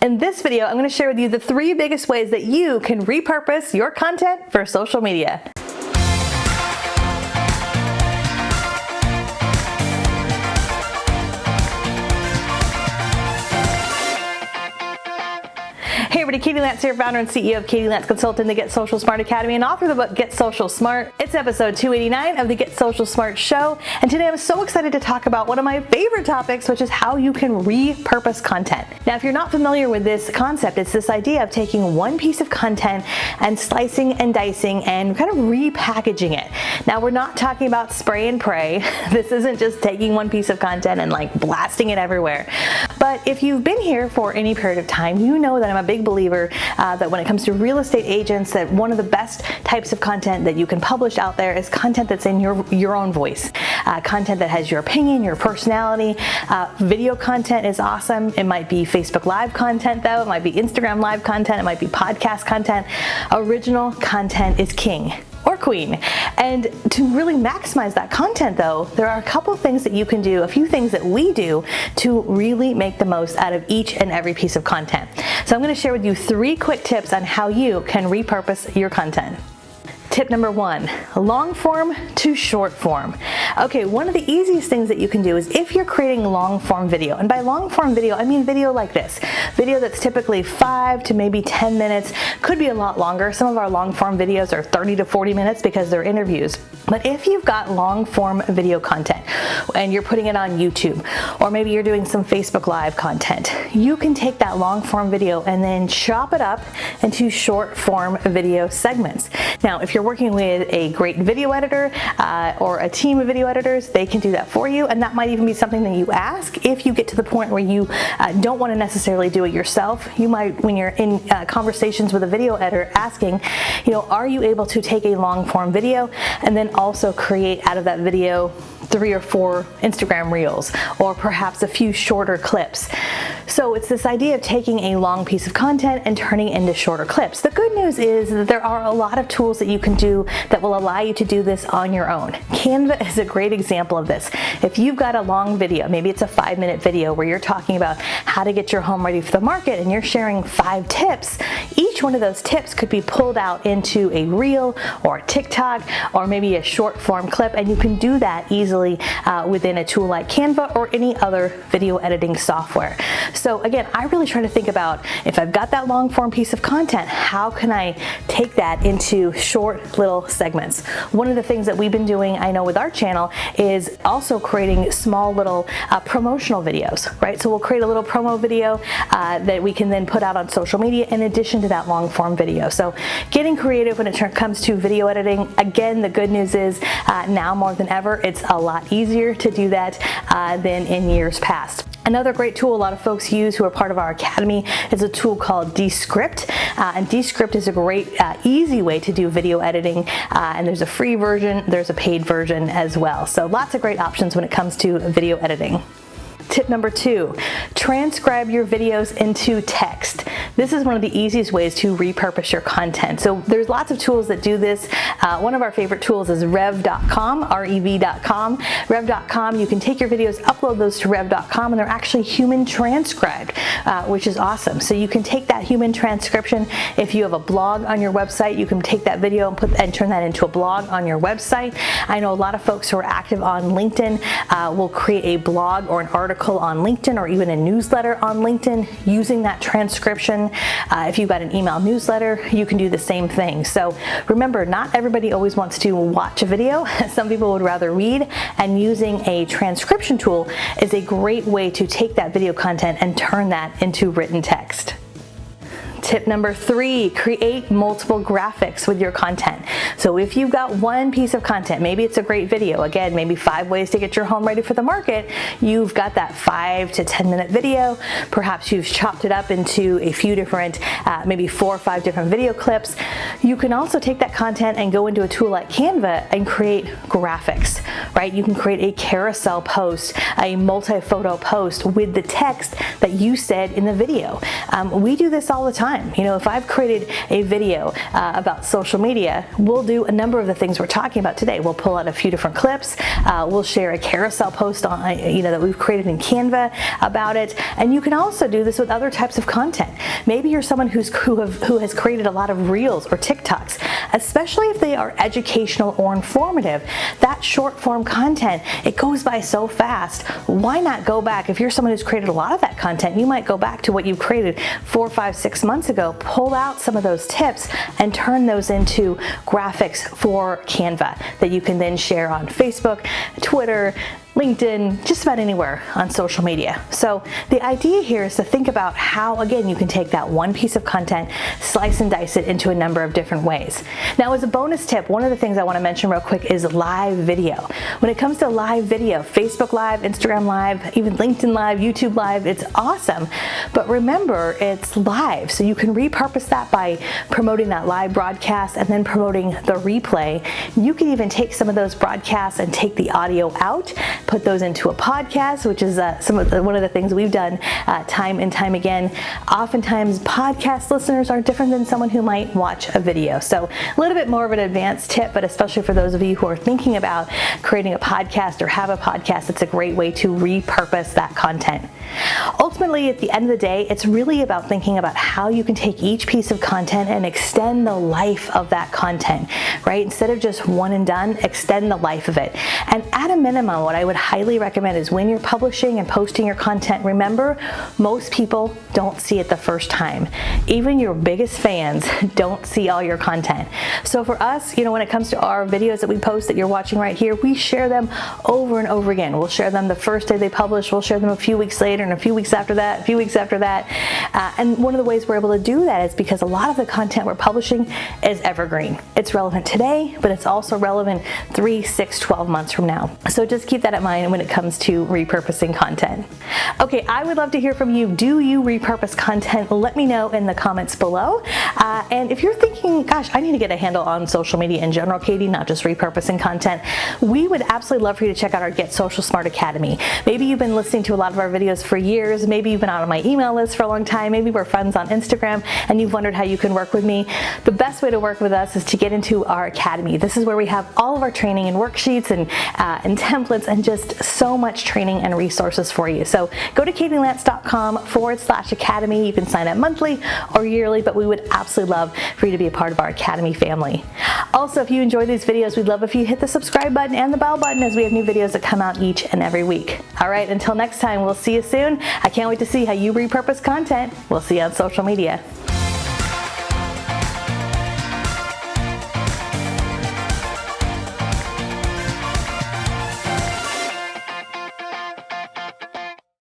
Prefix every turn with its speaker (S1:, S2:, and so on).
S1: In this video, I'm going to share with you the 3 biggest ways that you can repurpose your content for social media. Hey everybody, Katie Lance here, founder and CEO of Katie Lance Consulting, the Get Social Smart Academy, and author of the book Get Social Smart. It's episode 289 of the Get Social Smart show, and today I'm so excited to talk about one of my favorite topics, which is how you can repurpose content. Now, if you're not familiar with this concept, it's this idea of taking one piece of content and slicing and dicing and kind of repackaging it. Now, we're not talking about spray and pray. This isn't just taking one piece of content and like blasting it everywhere. But if you've been here for any period of time, you know that I'm a big believer that when it comes to real estate agents, that one of the best types of content that you can publish out there is content that's in your own voice, content that has your opinion, your personality. Video content is awesome. It might be Facebook Live content though, it might be Instagram Live content, it might be podcast content. Original content is king or queen. And to really maximize that content though, there are a couple things that you can do, a few things that we do to really make the most out of each and every piece of content. So I'm going to share with you 3 quick tips on how you can repurpose your content. Tip number 1, long form to short form. Okay, one of the easiest things that you can do is if you're creating long form video, and by long form video, I mean video like this, video that's typically 5 to maybe 10 minutes, could be a lot longer. Some of our long form videos are 30 to 40 minutes because they're interviews. But if you've got long form video content and you're putting it on YouTube, or maybe you're doing some Facebook Live content, you can take that long form video and then chop it up into short form video segments. Now, if you're working with a great video editor or a team of video editors, they can do that for you, and that might even be something that you ask if you get to the point where you don't want to necessarily do it yourself. You might, when you're in conversations with a video editor, asking, are you able to take a long form video and then also create out of that video 3 or 4 Instagram reels, or perhaps a few shorter clips. So it's this idea of taking a long piece of content and turning it into shorter clips. The good news is that there are a lot of tools that you can do that will allow you to do this on your own. Canva is a great example of this. If you've got a long video, maybe it's a 5-minute video where you're talking about how to get your home ready for the market and you're sharing 5 tips, each one of those tips could be pulled out into a reel or a TikTok or maybe a short form clip, and you can do that easily within a tool like Canva or any other video editing software. So again, I really try to think about, if I've got that long form piece of content, how can I take that into short little segments? One of the things that we've been doing, I know with our channel, is also creating small little promotional videos, right? So we'll create a little promo video that we can then put out on social media in addition to that long form video. So getting creative when it comes to video editing, again, the good news is now more than ever, it's a lot easier to do that than in years past. Another great tool a lot of folks use who are part of our academy is a tool called Descript, and Descript is a great easy way to do video editing, and there's a free version, there's a paid version as well. So lots of great options when it comes to video editing. Tip number 2, transcribe your videos into text. This is one of the easiest ways to repurpose your content. So there's lots of tools that do this. One of our favorite tools is rev.com, rev.com. Rev.com, you can take your videos, upload those to rev.com, and they're actually human transcribed, which is awesome. So you can take that human transcription. If you have a blog on your website, you can take that video and turn that into a blog on your website. I know a lot of folks who are active on LinkedIn will create a blog or an article on LinkedIn or even a newsletter on LinkedIn using that transcription. If you've got an email newsletter, you can do the same thing. So remember, not everybody always wants to watch a video. Some people would rather read, and using a transcription tool is a great way to take that video content and turn that into written text. Tip number 3, create multiple graphics with your content. So if you've got one piece of content, maybe it's a great video, again, maybe 5 ways to get your home ready for the market, you've got that 5 to 10 minute video, perhaps you've chopped it up into a few different, maybe 4 or 5 different video clips. You can also take that content and go into a tool like Canva and create graphics, right? You can create a carousel post, a multi-photo post with the text that you said in the video. We do this all the time. time. You know, if I've created a video about social media, we'll do a number of the things we're talking about today. We'll pull out a few different clips. We'll share a carousel post on, that we've created in Canva about it. And you can also do this with other types of content. Maybe you're someone who has created a lot of Reels or TikToks, especially if they are educational or informative. That short form content, it goes by so fast. Why not go back? If you're someone who's created a lot of that content, you might go back to what you created 4, 5, 6 months ago, pull out some of those tips and turn those into graphics for Canva that you can then share on Facebook, Twitter, LinkedIn, just about anywhere on social media. So the idea here is to think about how, again, you can take that one piece of content, slice and dice it into a number of different ways. Now, as a bonus tip, one of the things I want to mention real quick is live video. When it comes to live video, Facebook Live, Instagram Live, even LinkedIn Live, YouTube Live, it's awesome. But remember, it's live, so you can repurpose that by promoting that live broadcast and then promoting the replay. You can even take some of those broadcasts and take the audio out, put those into a podcast, which is one of the things we've done time and time again. Oftentimes, podcast listeners are different than someone who might watch a video. So a little bit more of an advanced tip, but especially for those of you who are thinking about creating a podcast or have a podcast, it's a great way to repurpose that content. Ultimately, at the end of the day, it's really about thinking about how you can take each piece of content and extend the life of that content, right? Instead of just one and done, extend the life of it. And at a minimum, what I would highly recommend is when you're publishing and posting your content, remember, most people don't see it the first time. Even your biggest fans don't see all your content. So for us, when it comes to our videos that we post that you're watching right here, we share them over and over again. We'll share them the first day they publish, we'll share them a few weeks later, and a few weeks after that, a few weeks after that. And one of the ways we're able to do that is because a lot of the content we're publishing is evergreen. It's relevant today, but it's also relevant 3, 6, 12 months from now. So just keep that in mind when it comes to repurposing content. Okay, I would love to hear from you. Do you repurpose content? Let me know in the comments below. And if you're thinking, gosh, I need to get a handle on social media in general, Katie, not just repurposing content, we would absolutely love for you to check out our Get Social Smart Academy. Maybe you've been listening to a lot of our videos for years. Maybe you've been out on my email list for a long time. Maybe we're friends on Instagram and you've wondered how you can work with me. The best way to work with us is to get into our academy. This is where we have all of our training and worksheets and templates and just so much training and resources for you. So go to katielance.com/academy. You can sign up monthly or yearly, but we would absolutely love for you to be a part of our academy family. Also, if you enjoy these videos, we'd love if you hit the subscribe button and the bell button as we have new videos that come out each and every week. All right, until next time, we'll see you soon. I can't wait to see how you repurpose content. We'll see you on social media.